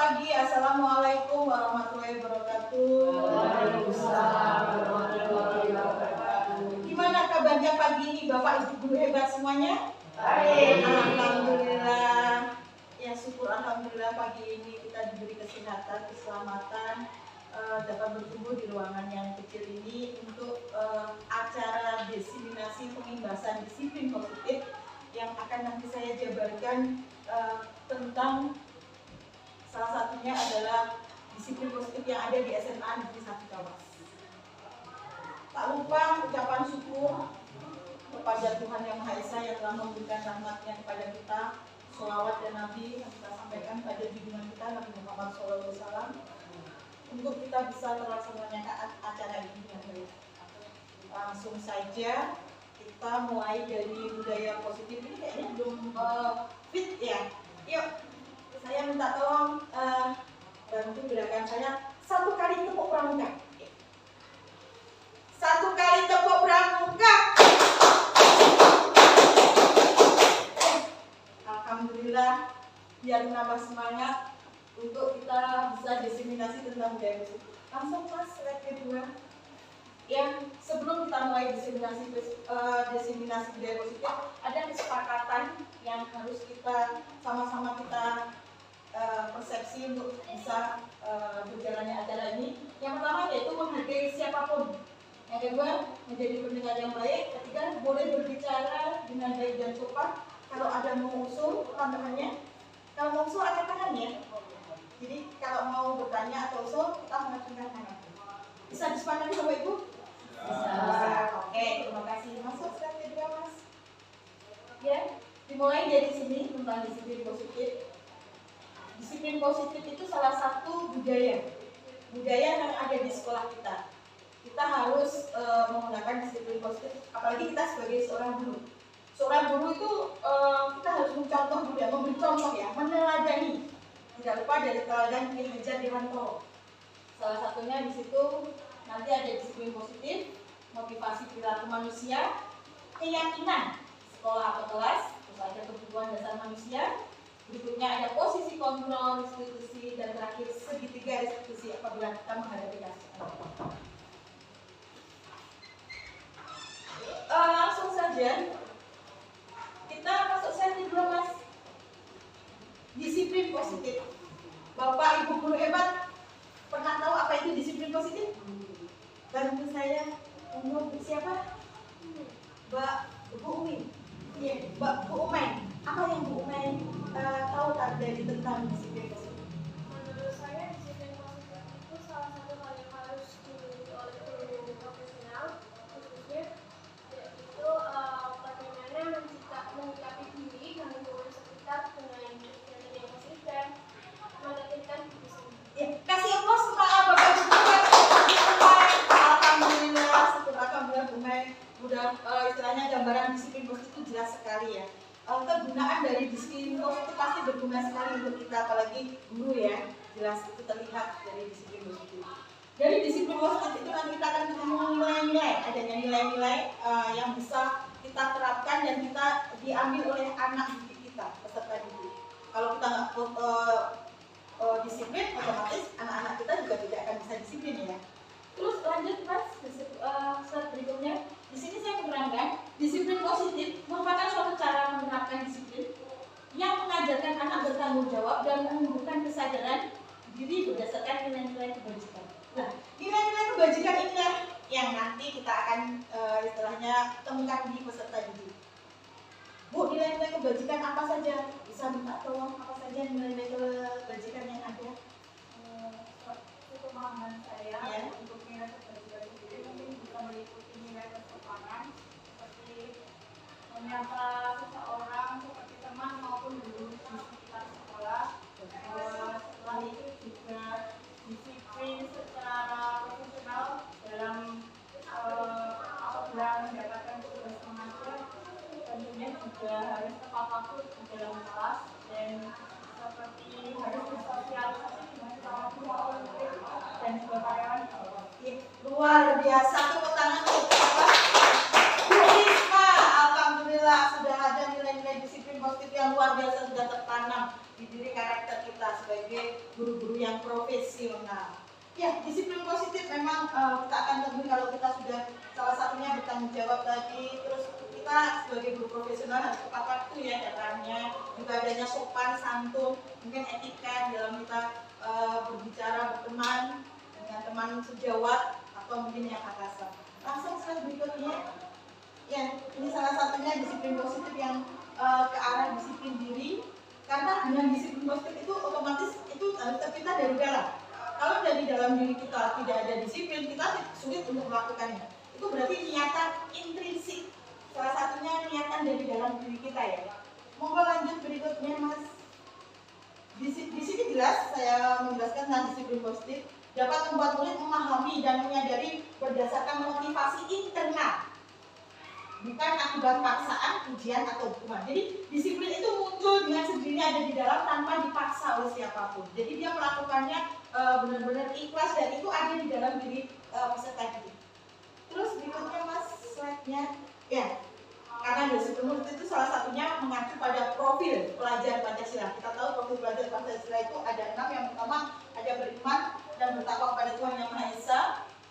pagi. Assalamualaikum warahmatullahi wabarakatuh. Waalaikumsalam warahmatullahi wabarakatuh. Gimana kabarnya pagi ini Bapak Ibu guru hebat semuanya? Baik. Alhamdulillah. Ya syukur alhamdulillah pagi ini kita diberi kesehatan, keselamatan, dapat bertumbuh di ruangan yang kecil ini untuk acara diseminasi pengimbasan disiplin positif yang akan nanti saya jabarkan tentang salah satunya adalah disiplin positif yang ada di SMA Negeri 1 Kawas. Tak lupa ucapan syukur kepada Tuhan Yang Maha Esa yang telah memberikan rahmatnya kepada kita, sholawat dan nabi yang kita sampaikan pada junjungan kita Nabi Muhammad SAW untuk kita bisa terlaksananya acara ini dengan baik. Langsung saja kita mulai dari budaya positif ini kayaknya belum fit ya. Yuk, saya minta tolong bantu gerakan saya 1 kali tepuk pramuka. 1 kali tepuk pramuka. Alhamdulillah, biar menambah semangat untuk kita bisa diseminasi tentang budaya positif. Langsung mas, slide kedua. Yang sebelum kita mulai diseminasi budaya positif, ada kesepakatan yang harus kita sama-sama kita persepsi untuk bisa berjalannya acara ini. Yang pertama yaitu menghargai siapapun. Yang kedua, menjadi pendengar yang baik. Ketiga, boleh berbicara dengan baik dan sopan. Kalau ada mau usul tambahannya, kalau mau usul angkat tangannya. Jadi kalau mau bertanya atau usul, kita mengacungkan tangan. Bisa disepakati Bapak Ibu? Bisa. Oke, terima kasih. Masuk slide kedua mas. Ya, dimulai dari sini tentang disiplin positif. Disiplin positif itu salah satu budaya yang ada di sekolah kita. Kita harus menggunakan disiplin positif, apalagi kita sebagai seorang guru. Seorang guru itu kita harus mencontoh juga, memberi contoh ya, meneladani. Tidak lupa dari teladan Ki Hajar Dewantoro. Salah satunya di situ nanti ada disiplin positif, motivasi perilaku manusia, keyakinan sekolah atau kelas, terus ada kebutuhan dasar manusia. Berikutnya ada posisi kontrol, restitusi, dan terakhir segitiga restitusi apabila kita menghadapi kasus. Langsung saja kita masuk sesi dulu mas. Disiplin positif. Bapak Ibu guru hebat pernah tahu apa itu disiplin positif? Bantu saya. Umur siapa? Mbak Bu Umi. Iya, Mbak Bu Umay. Apa yang Bu Umay tahu dari tentang disiplin positif? Menurut saya disiplin positif itu salah satu hal yang harus dimiliki oleh guru profesional, khususnya yaitu bagaimana menyikapi diri dan lingkungan sekitar dengan kegiatan yang konsisten, menekankan diri sendiri. Ya, kasih aplaus kepada Bapak Ibu guru. Alhamdulillah, alhamdulillah Bu Umay. Udah istilahnya gambaran disiplin positif itu jelas sekali ya. Kegunaan dari disiplin positif pasti berguna sekali untuk kita, apalagi guru ya. Jelas itu terlihat dari disiplin positif. Dari disiplin positif itu nanti kita akan ketemu nilai-nilai, adanya nilai-nilai yang bisa kita terapkan dan kita diambil oleh anak didik kita, peserta didik. Kalau kita nggak disiplin, otomatis anak-anak kita juga tidak akan bisa disiplin ya. Terus lanjut mas, slide berikutnya. Di sini saya menerangkan disiplin positif merupakan suatu cara menerapkan disiplin yang mengajarkan anak bertanggung jawab dan menumbuhkan kesadaran diri berdasarkan nilai-nilai kebajikan. Nah, nilai-nilai kebajikan inilah yang nanti kita akan istilahnya temukan di peserta didik. Bu, nilai-nilai kebajikan apa saja? Bisa minta tolong apa saja nilai-nilai kebajikan yang ada? Pemahaman saya Ya. untuk nilai kebajikan sendiri mungkin bisa meliputi nilai kesopanan seperti menyapa seseorang seperti teman maupun guru di sekitar sekolah. Setelah itu juga disiplin secara profesional dalam apabila mendapatkan tugas mengajar, tentunya juga harus tepat waktu di dalam kelas dan seperti harus bersosialisasi dengan sama murid dan juga karyawan. Luar biasa, tepuk tangan untuk Bapak Bu Risma. Alhamdulillah sudah ada nilai-nilai disiplin positif yang luar biasa sudah tertanam di diri karakter kita sebagai guru-guru yang profesional. Ya, disiplin positif memang kita akan temui kalau kita sudah salah satunya bertanggung jawab tadi, terus kita sebagai guru profesional harus tepat waktu ya datangnya, juga adanya sopan santun, mungkin etika dalam kita berbicara, berteman dengan teman sejawat atau mungkin yang atasan. Langsung slide berikutnya. Ya, ini salah satunya disiplin positif yang ke arah disiplin diri, karena dengan disiplin positif itu otomatis itu harus tercipta dari dalam. Kalau dari dalam diri kita tidak ada disiplin, kita sulit untuk melakukannya. Itu berarti niatan intrinsik. Salah satunya niatan dari dalam diri kita ya. Monggo lanjut berikutnya Mas. Di sini jelas saya menjelaskan tentang disiplin positif dapat membuat murid memahami dan menyadari berdasarkan motivasi internal, bukan akibat paksaan, ujian atau hukuman. Jadi disiplin itu muncul dengan sendirinya ada di dalam tanpa dipaksa oleh siapapun. Jadi dia melakukannya benar-benar ikhlas dan itu ada di dalam diri peserta didik. Terus berikutnya Mas slide-nya. Ya, karena disiplin itu salah satunya mengacu pada profil pelajar Pancasila. Kita tahu profil pelajar Pancasila itu ada 6. Yang pertama ada beriman dan bertakwa kepada Tuhan Yang Maha Esa.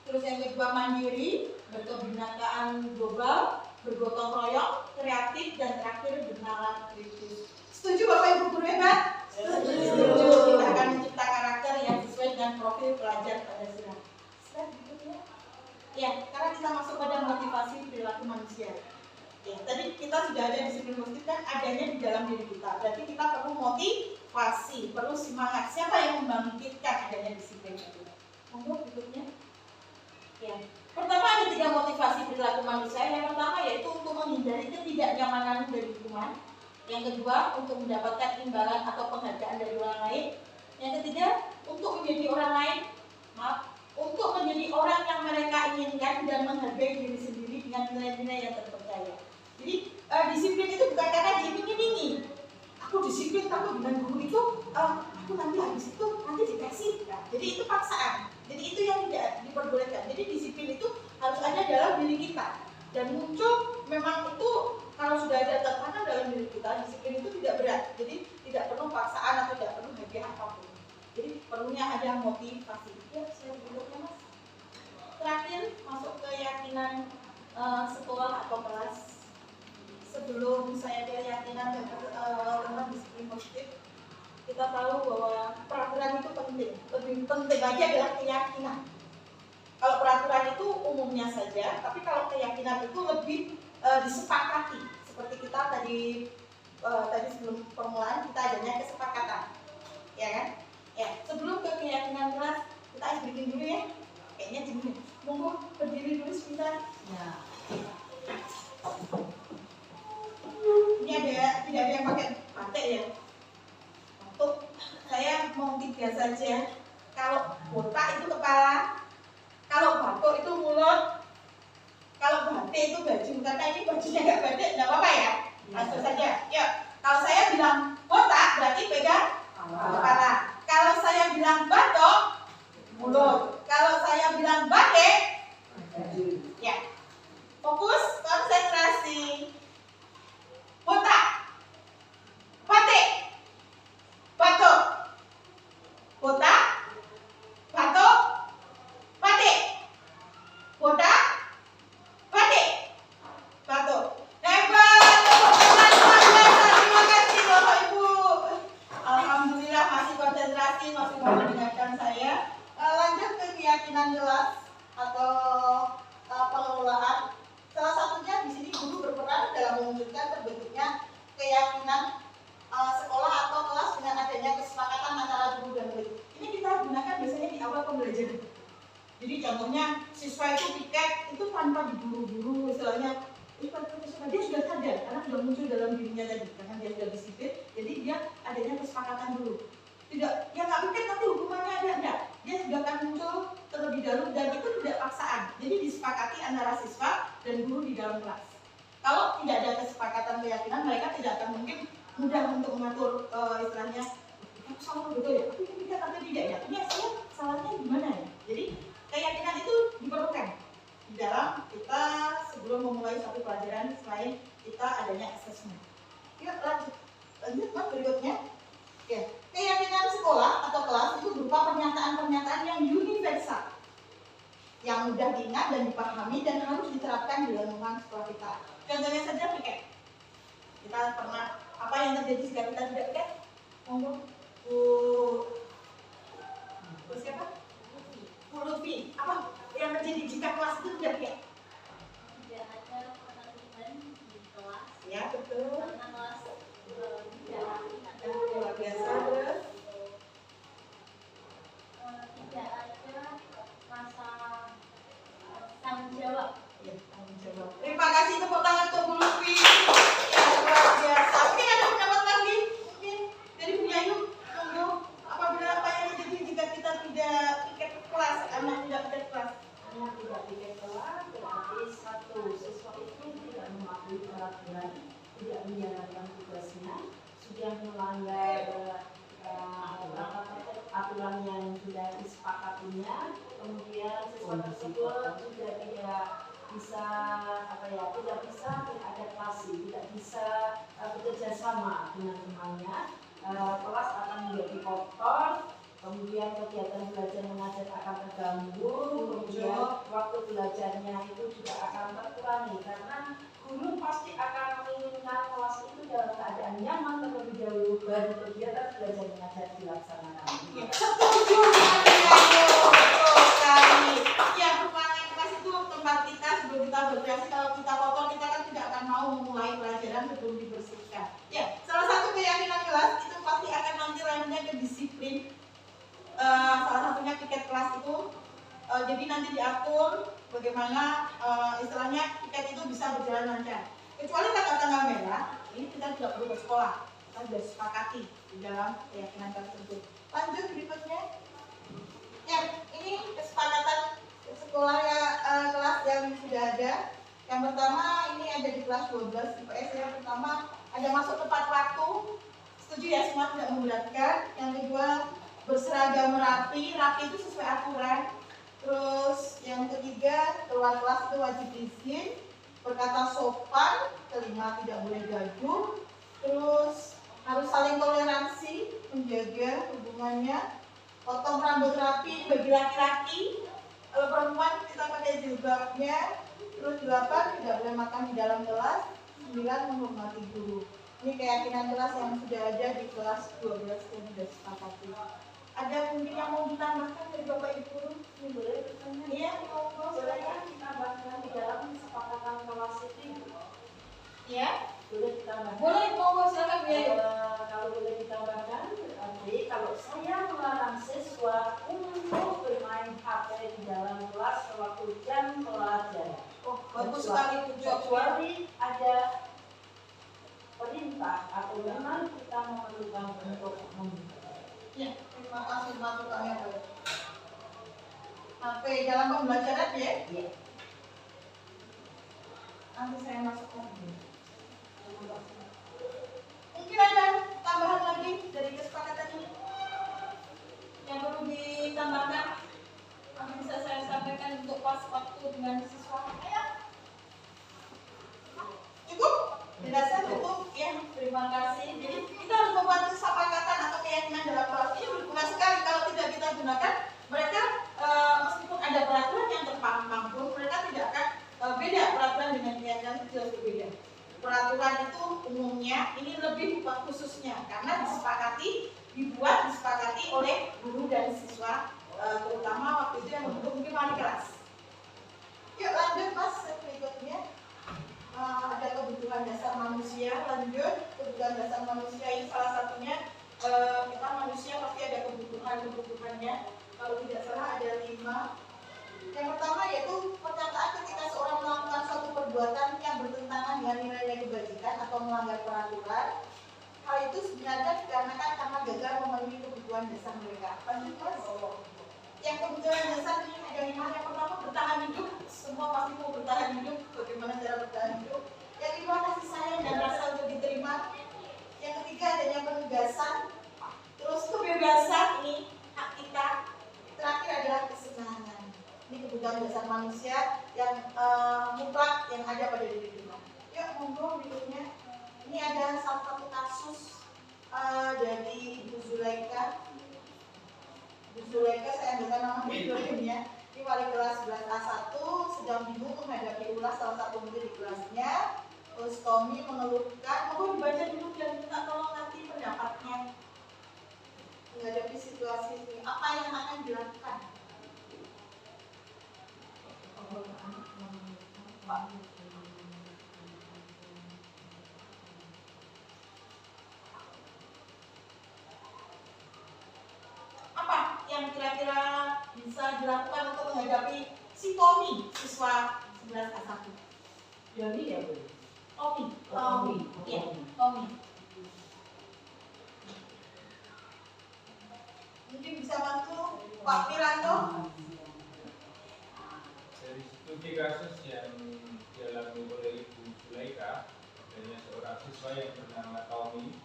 Terus yang kedua mandiri, berkebinekaan global, bergotong royong, kreatif, dan terakhir bernalar kritis. Setuju Bapak Ibu guru hebat? Setuju. Kita akan mencipta karakter yang sesuai dengan profil pelajar Pancasila. Slide berikutnya. Ya, karena kita masuk pada motivasi perilaku manusia. Ya, tadi kita sudah ada disiplin positif kan adanya di dalam diri kita. Berarti kita perlu motivasi, perlu semangat. Siapa yang membangkitkan adanya disiplin itu? Monggo berikutnya. Ya. Pertama ada 3 motivasi perilaku manusia. Yang pertama yaitu untuk menghindari ketidaknyamanan dari lingkungan. Yang kedua untuk mendapatkan imbalan atau penghargaan dari orang lain. Yang ketiga untuk menjadi orang lain, untuk menjadi orang yang mereka inginkan dan menghargai diri sendiri dengan nilai-nilai yang terpercaya. Jadi disiplin itu bukan karena diiming-imingi. Aku disiplin tapi dengan guru itu aku nanti habis itu nanti dikasih. Nah, jadi itu paksaan. Jadi itu yang tidak diperbolehkan. Jadi disiplin itu harus ada dalam diri kita dan muncul memang itu kalau sudah ada tertanam dalam diri kita, disiplin itu tidak berat. Jadi tidak perlu paksaan atau tidak perlu hadiah apapun. Jadi perlunya ada motivasi. Ya, saya berikutnya Mas. Terakhir masuk keyakinan sekolah atau kelas. Sebelum saya keyakinan tentang disiplin positif, kita tahu bahwa peraturan itu penting. Lebih penting lagi adalah keyakinan. Kalau peraturan itu umumnya saja, tapi kalau keyakinan itu lebih disepakati. Seperti kita tadi sebelum permulaan kita adanya kesepakatan, ya kan? Ya, sebelum ke keyakinan kelas kita harus bikin dulu ya. Kayaknya gini, monggo berdiri dulu sebentar. Ya. Ini tidak ada yang pakai batik ya. Untuk saya mau 3 saja. Kalau botak itu kepala, kalau batuk itu mulut, kalau batik itu baju. Karena ini bajunya nggak batik, nggak apa-apa ya. Langsung saja. Yuk, kalau saya bilang botak berarti pegang kepala. Kalau saya bilang batuk, mulut. Kalau saya bilang batik, ya. Fokus, konsentrasi. Botak, batik, batuk, botak, batuk, batik, botak, batik, batuk. Hebat, terima kasih Bapak Ibu. Alhamdulillah masih konsentrasi, masih mau mendengarkan saya. Lanjut ke keyakinan jelas atau pengelolaan. Salah satunya di sini guru berperan dalam mewujudkan terbentuknya keyakinan sekolah atau kelas dengan adanya kesepakatan antara guru dan murid. Ini kita gunakan biasanya di awal pembelajaran. Jadi contohnya siswa itu piket itu tanpa diburu-buru, istilahnya dia sudah sadar karena sudah muncul dalam dirinya tadi, karena dia sudah disiplin. Jadi dia adanya kesepakatan dulu. Tidak, ya nggak piket nanti hukumannya ada enggak. Dia sudah akan muncul terlebih dahulu dan itu tidak paksaan. Jadi disepakati antara siswa dan guru di dalam kelas. Kalau tidak ada kesepakatan keyakinan, mereka tidak akan mungkin mudah untuk mengatur istilahnya. Aku salah betul ya, tapi ini atau tidak ya? Ini saya salahnya gimana ya? Jadi keyakinan itu diperlukan di dalam kita sebelum memulai suatu pelajaran selain kita adanya assessment. Yuk lanjut Mas berikutnya. Ya, keyakinan sekolah atau kelas itu pernyataan yang universal, yang mudah diingat dan dipahami dan harus diterapkan di lingkungan sekolah kita. Contohnya saja piket. Kita pernah, apa yang terjadi jika kita tidak piket? Monggo, Bu siapa? Bu Lutfi. Apa yang terjadi jika kelas itu tidak piket? Tidak ada penertiban di kelas. Ya betul. Karena kelas tidak ada Luar biasa. Terus tidak ada rasa tanggung jawab. ya, tanggung jawab. Terima kasih, tepuk tangan untuk Bu Lutfi. Ya, luar biasa. Mungkin ada pendapat lagi? Mungkin dari Bu Yayu. Monggo. Apabila apa yang terjadi jika kita tidak piket kelas, anak tidak piket kelas? Anak tidak piket kelas berarti satu, siswa itu tidak mematuhi peraturan, tidak menjalankan tugasnya, sudah melanggar aturan yang sudah disepakatinya, kemudian siswa tersebut juga tidak bisa tidak bisa beradaptasi, tidak bisa bekerja sama dengan temannya, kelas akan menjadi kotor, kemudian kegiatan belajar mengajar akan terganggu, kemudian waktu belajarnya itu juga akan terkurangi karena guru pasti akan menginginkan kelas itu dalam keadaan nyaman terlebih dahulu baru kegiatan belajar mengajar dilaksanakan. Setuju dengan Yayu. Betul sekali. Ya, ruangan kelas itu tempat kita sebelum kita berkreasi. Kalau kita kotor, kita kan tidak akan mau memulai pelajaran sebelum dibersihkan. Ya, salah satu keyakinan kelas itu pasti akan nanti lanjutnya ke disiplin. Salah satunya piket kelas itu. Jadi nanti diatur bagaimana istilahnya piket itu bisa berjalan lancar. Kecuali tanggal-tanggal merah, ini kita tidak perlu ke sekolah. Kita sudah sepakati di dalam keyakinan tersebut. Lanjut berikutnya. Ya, ini kesepakatan sekolah ya, kelas yang sudah ada. Yang pertama ini ada di kelas 12 IPS. Yang pertama ada masuk tepat waktu. Setuju ya, semua tidak memberatkan. Yang kedua berseragam rapi itu sesuai aturan. Terus yang ketiga keluar kelas itu wajib izin, berkata sopan, kelima tidak boleh gaduh, terus harus saling toleransi, menjaga hubungannya, potong rambut rapi bagi laki-laki, kalau perempuan kita pakai jilbabnya, terus 8 tidak boleh makan di dalam kelas, 9 menghormati guru. Ini keyakinan kelas yang sudah ada di kelas 12 yang sudah sepakati. Ada mungkin yang mau ditambahkan dari Bapak Ibu? Ini boleh bertanya? Iya, mau Bolehkah ditambahkan di dalam kesepakatan kelas itu? Ya, Boleh ditambahkan? boleh, mau silakan ya. Kalau boleh ditambahkan, berarti kalau saya melarang siswa untuk bermain HP di dalam kelas sewaktu jam pelajaran. Oh, bagus sekali Kecuali ada perintah atau memang kita memerlukan untuk membuka. Ya, terima kasih masukannya. Oke, dalam pembelajaran ya? Iya. Nanti saya masukkan. Mungkin ada tambahan lagi dari kesepakatan ini yang perlu ditambahkan? Apa bisa saya sampaikan untuk pas waktu dengan siswa? Ayo. Cukup? Dirasa cukup? Ya, terima kasih. Jadi kita harus membuat kesepakatan atau keyakinan dalam kelas ini berguna sekali. Kalau tidak kita gunakan, mereka meskipun ada peraturan yang terpampang pun mereka tidak akan beda peraturan dengan keyakinan itu jelas berbeda. Peraturan itu umumnya ini lebih bukan khususnya karena disepakati oleh guru dan siswa, terutama waktu itu yang membentuk mungkin wali kelas. Yuk lanjut mas, berikutnya. Ada kebutuhan dasar manusia. Lanjut, kebutuhan dasar manusia ini salah satunya kita manusia pasti ada kebutuhannya. Kalau tidak salah ada 5. Yang pertama yaitu pernyataan ketika seorang melakukan suatu perbuatan yang bertentangan dengan nilai-nilai kebajikan atau melanggar peraturan. Hal itu sebenarnya dikarenakan karena gagal memenuhi kebutuhan dasar mereka. Lanjut mas. Yang kebutuhan dasar ini ada 5. Yang pertama bertahan hidup. Semua pasti mau bertahan hidup. Bagaimana cara bertahan hidup? Yang kedua kasih sayang dan rasa untuk diterima. Yang ketiga adanya penugasan. Terus kebebasan, ini hak kita. Terakhir adalah kesenangan. Ini kebutuhan dasar manusia yang mutlak yang ada pada diri kita. Yuk monggo berikutnya. Ini ada salah satu kasus dari Ibu Zulaika. Bu Zulaika, saya ambilkan nama lainnya. Ini wali kelas 11A1 sedang bingung menghadapi ulas salah satu murid di kelasnya. Terus Tommy mengeluhkan, mau dibaca dulu dan minta tolong nanti pendapatnya menghadapi situasi ini. Apa yang akan dilakukan? Apa yang kira-kira bisa dilakukan untuk menghadapi si Tommy, siswa 11A1? Jadi ya Bu. Tommy. Iya, Tommy. Mungkin bisa bantu Pak Piranto? Dari studi kasus yang dialami oleh Ibu Zulaika, adanya seorang siswa yang bernama Tommy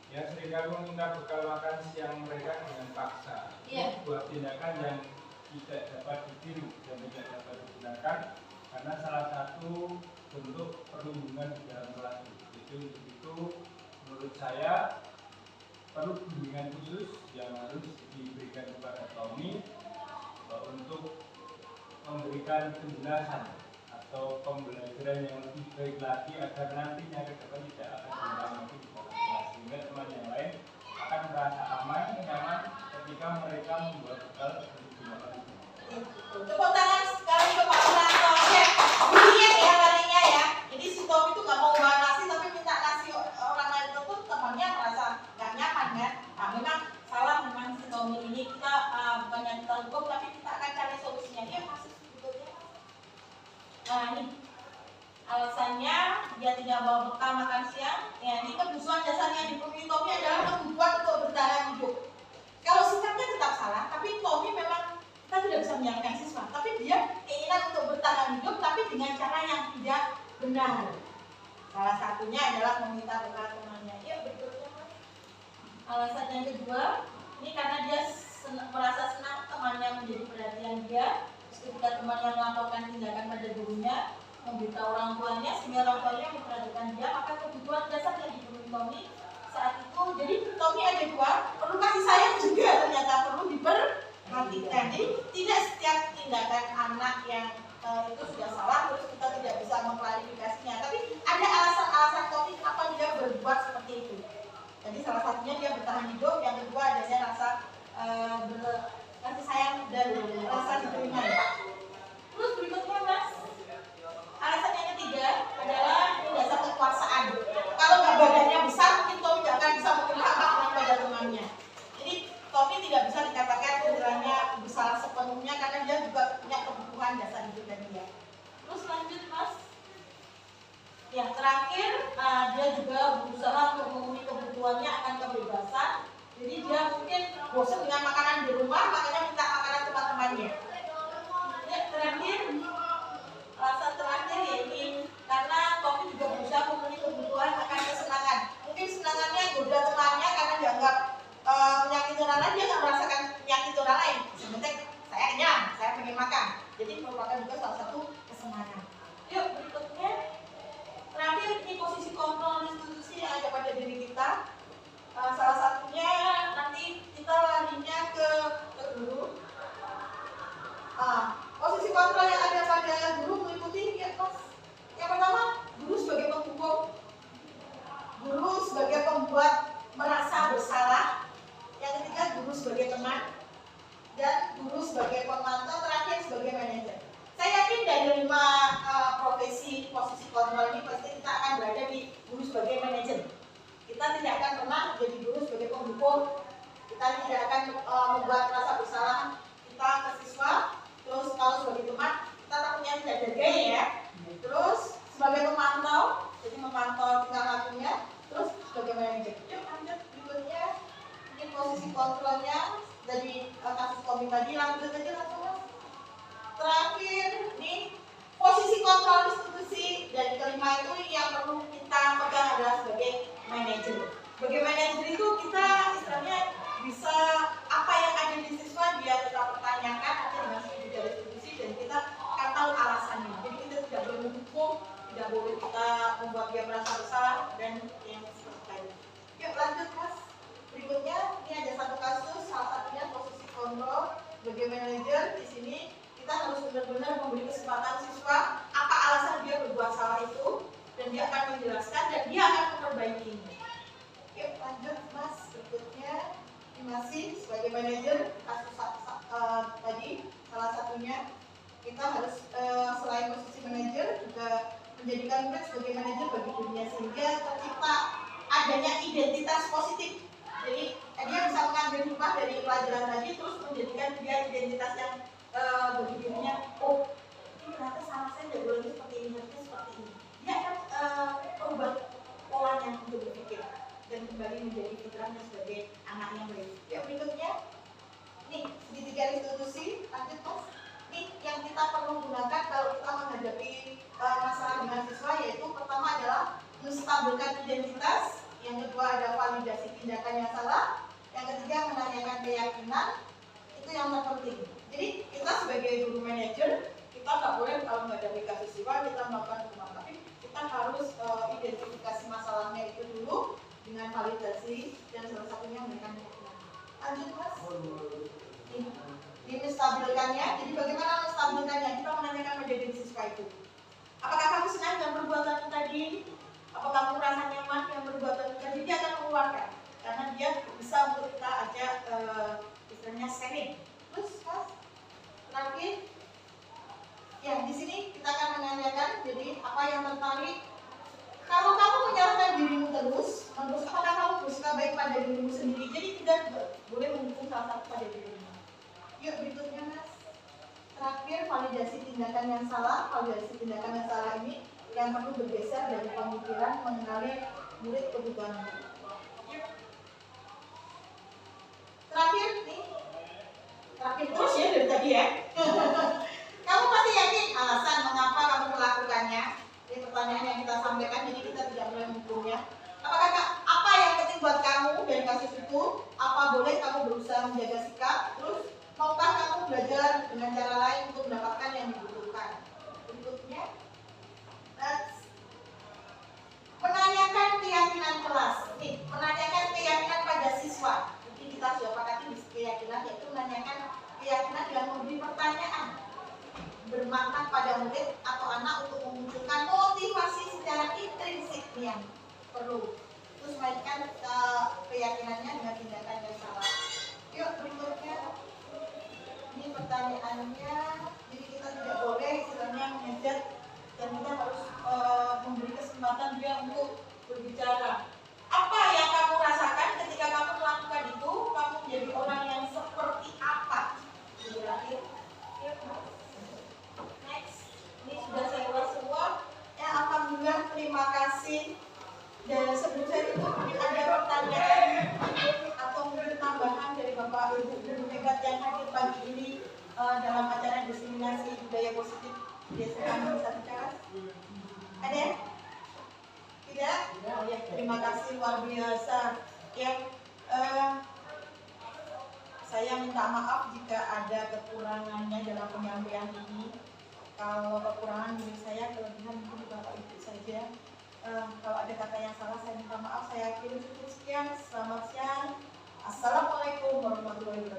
yang seringkali meminta bekal makan siang mereka dengan paksa. Iya. Sebuah tindakan yang tidak dapat ditiru dan tidak dapat digunakan karena salah satu bentuk perlindungan di dalam kelas. Jadi untuk itu menurut saya perlu bimbingan khusus yang harus diberikan kepada Tommy untuk memberikan penjelasan atau pembelajaran yang lebih baik lagi agar nantinya ke depan tidak akan diulang lagi di dalam kelas, sehingga teman yang lain akan merasa aman, nyaman ketika mereka membuat bekal untuk digunakan. Tepuk tangan sekali ke Pak Piranto. Oke, bunyinya ya larinya ya. Jadi si Tommy itu nggak mau bawa nasi tapi minta nasi orang lain itu, temannya merasa nggak nyaman kan? Nah, memang salah memang si Tommy ini, kita bukannya kita hukum tapi kita akan cari solusinya. Dia kasus berikutnya. Nah ini alasannya dia tidak bawa bekal makan siang. Ya ini kebutuhan dasarnya di Tommy adalah kebutuhan untuk bertahan hidup. Kalau sikapnya tetap salah, tapi Tommy memang kita tidak bisa menyalahkan siswa, tapi dia keinginan untuk bertahan hidup tapi dengan cara yang tidak benar. Salah satunya adalah meminta bekal temannya. Ya berikutnya Mas. Alasan yang kedua, ini karena dia merasa senang temannya menjadi perhatian dia. Terus ketika temannya melaporkan tindakan pada gurunya, memberitahu orang tuanya sehingga orang tuanya memperhatikan dia, maka kebutuhan dasar yang dipenuhi Tommy saat itu. Jadi Tommy ada dua, perlu kasih sayang juga ternyata perlu diperhatikan. Jadi tidak setiap tindakan anak yang itu sudah salah terus kita tidak bisa mengklarifikasinya, tapi ada alasan-alasan Tommy kenapa dia berbuat seperti itu. Jadi salah satunya dia bertahan hidup, yang kedua adanya rasa kasih sayang dan rasa diterima. Terus berikutnya Mas, alasan yang ketiga adalah dasar kekuasaan. Kalau nggak badannya besar, mungkin Tommy tidak akan bisa memberikan makna pada temannya. Jadi Tommy tidak bisa dikatakan istilahnya bersalah sepenuhnya karena dia juga punya kebutuhan dasar hidup dan dia. Terus lanjut Mas. Ya terakhir dia juga berusaha untuk memenuhi kebutuhannya akan kebebasan. Jadi dia mungkin bosan dengan makanan di rumah, makanya minta makanan ke temannya. Ya terakhir, alasan terakhir yaitu karena Tommy juga berusaha memenuhi kebutuhan akan kesenangan. Mungkin senangannya goda temannya karena dianggap menyakiti orang lain, dia nggak merasakan menyakiti orang lain. Sebenarnya saya kenyang, saya pengen makan. Jadi merupakan juga salah satu kesenangan. Yuk berikutnya. Terakhir ini posisi kontrol institusi yang ada pada diri kita. Salah satunya nanti kita larinya ke guru. Posisi kontrol yang ada pada guru meliputi ya Mas. Yang pertama, guru sebagai penghukum, guru sebagai pembuat merasa bersalah. Yang ketiga, guru sebagai teman, dan guru sebagai pemantau, terakhir sebagai manajer. Saya yakin dari 5 posisi kontrol ini pasti kita akan berada di guru sebagai manajer. Kita tidak akan pernah menjadi guru sebagai penghukum. Kita tidak akan membuat rasa bersalah kita ke siswa. Terus kalau sebagai teman, kita takutnya tidak ada gaya ya. Terus sebagai pemantau, jadi memantau tingkah lakunya. Terus sebagai manajer. Yuk lanjut berikutnya. Ini posisi kontrolnya dari kasus Tommy tadi. Lanjut aja langsung Mas. Terakhir, ini posisi kontrol institusi dari kelima itu yang perlu kita pegang adalah sebagai manajer. Sebagai manajer itu kita istilahnya bisa apa yang ada di siswa dia kita pertanyakan nanti dengan setuju dari institusi dan kita akan tahu alasannya. Jadi kita tidak boleh menghukum, tidak boleh kita membuat dia merasa bersalah dan yang seperti itu. Yuk lanjut Mas. Berikutnya ini ada satu kasus salah kesempatan siswa apa alasan dia berbuat salah itu, dan dia akan menjelaskan dan dia akan memperbaikinya. Yuk lanjut Mas, berikutnya. Terima kasih. Sebagai manajer kasus tadi salah satunya kita harus selain posisi manajer juga menjadikan murid sebagai manajer bagi dunia, sehingga tercipta adanya identitas positif. Jadi dia bisa mengambil hikmah dari pelajaran tadi terus menjadikan dia identitas yang bagi dirinya, oh ini ternyata salah saya tidak boleh seperti ini, harusnya seperti ini. Dia akan ubah polanya untuk berpikir dan kembali menjadi fitrahnya sebagai anak yang baik. Yang berikutnya, nih segitiga institusi, lanjut Mas. Nih yang kita perlu gunakan kalau kita menghadapi masalah dengan siswa, yaitu pertama adalah menstabilkan identitas, yang kedua ada validasi tindakan yang salah, yang ketiga menanyakan keyakinan. Itu yang terpenting. Jadi kita sebagai guru manajer, kita nggak boleh kalau menghadapi kasus siswa kita melakukan hukuman, tapi kita harus identifikasi masalahnya itu dulu dengan validasi dan salah satunya memberikan keyakinan. Lanjut Mas. Ini menstabilkannya. Jadi bagaimana menstabilkannya? Kita menanyakan menjadi siswa itu, apakah kamu senang dengan perbuatan tadi? Apakah kamu merasa nyaman dengan perbuatan tadi? Dia akan mengeluarkan, karena dia bisa untuk kita ajak istilahnya sharing. Terus Mas, terakhir, ya di sini kita akan menanyakan. Jadi apa yang tertarik? Kalau kamu menyalahkan dirimu terus, apakah kamu bersikap baik pada dirimu sendiri? Jadi tidak boleh mendukung salah satu pada dirimu. Yuk berikutnya Mas. Terakhir, validasi tindakan yang salah. Validasi tindakan yang salah ini yang perlu bergeser dari pemikiran mengenali murid kebutuhan murid. Terakhir nih, terakhir terus ya dari tadi ya. Kamu pasti yakin alasan mengapa kamu melakukannya? Ini pertanyaan yang kita sampaikan, jadi kita tidak boleh menghukumnya. Apakah apa yang penting buat kamu dari kasus itu? Apa boleh kamu berusaha menjaga sikap? Terus maukah kamu belajar dengan cara lain untuk mendapatkan yang dibutuhkan? Berikutnya, menanyakan keyakinan kelas. Nih, menanyakan keyakinan pada siswa. Jadi kita sudah pakati di keyakinan, yaitu menanyakan keyakinan yang memberi pertanyaan bermakna pada murid atau anak untuk memunculkan motivasi secara intrinsik yang perlu. Terus mengaitkan keyakinannya dengan tindakan yang salah. Yuk berikutnya, ini pertanyaannya. Jadi kita tidak boleh istilahnya mengejek, dan kita harus memberi kesempatan dia untuk berbicara. Apa yang kamu rasakan ketika kamu melakukan itu? Kamu menjadi orang yang seperti apa? Terakhir. Next, ini sudah saya ulas semua. Ya, alhamdulillah, terima kasih. Dan sebelum saya tutup, mungkin ada pertanyaan atau mungkin tambahan dari Bapak Ibu guru hebat yang hadir pagi ini dalam acara diseminasi budaya positif di SMA Nusa Tenggara. Ada ya? Tidak? Oh, ya, terima kasih luar biasa. Ya, saya minta maaf jika ada kekurangannya dalam penyampaian ini. Kalau kekurangan menurut saya, kelebihan mungkin Bapak Ibu saja. Kalau ada kata yang salah, saya minta maaf. Saya akhiri cukup sekian. Selamat siang. Assalamualaikum warahmatullahi wabarakatuh.